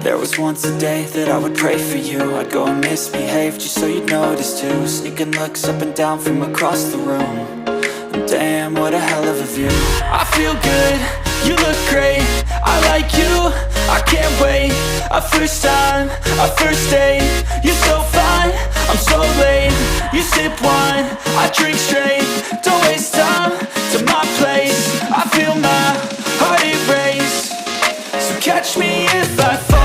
There was once a day that I would pray for you. I'd go and misbehave just so you'd notice too. Sneaking looks up and down from across the room. And damn, what a hell of a view. I feel good, you look great, I like you, I can't wait. A first time, a first date. You're so fine, I'm so late. You sip wine, I drink straight. Don't waste time to my place. I feel my heart erase. So catch me if I fall.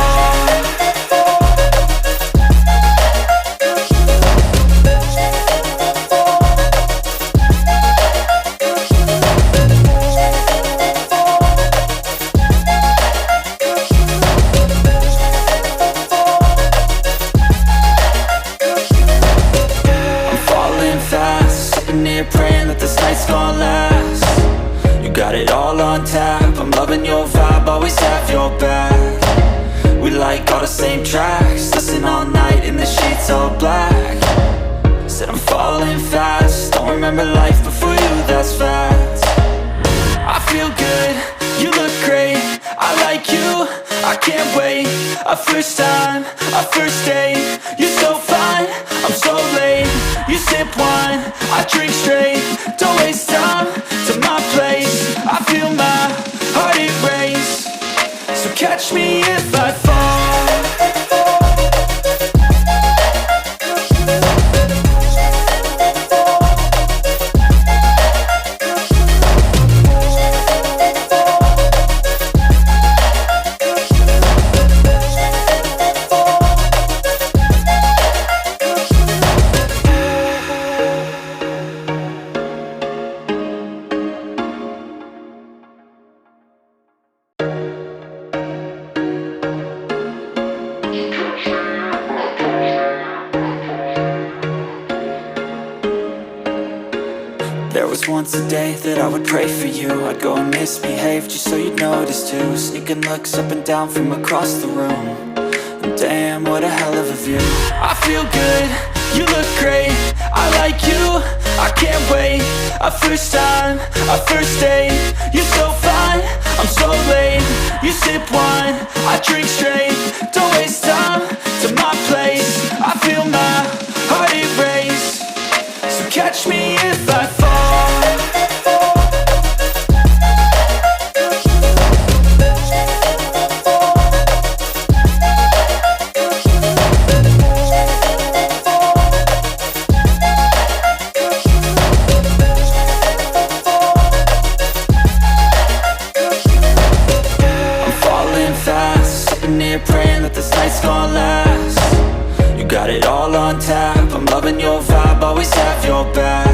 Praying that this night's gonna last. You got it all on tap, I'm loving your vibe, always have your back. We like all the same tracks, listen all night in the sheets all black. Said I'm falling fast, don't remember life before you, that's fact. I feel good, you look great, I like you, I can't wait. A first time, a first date. You're so fine, I'm so late. You sip wine, I drink straight. Don't waste time to my place. I feel my heart erase. So catch me if I fall. There was once a day that I would pray for you. I'd go and misbehave just so you'd notice too. Sneaking looks up and down from across the room. And damn, what a hell of a view. I feel good, you look great, I like you, I can't wait. A first time, a first date. You're so fine, I'm so late. You sip wine, I drink straight. Don't waste time to my place. I feel my heart erase. So catch me if I fall. Praying that this night's gonna last. You got it all on tap, I'm loving your vibe, always have your back.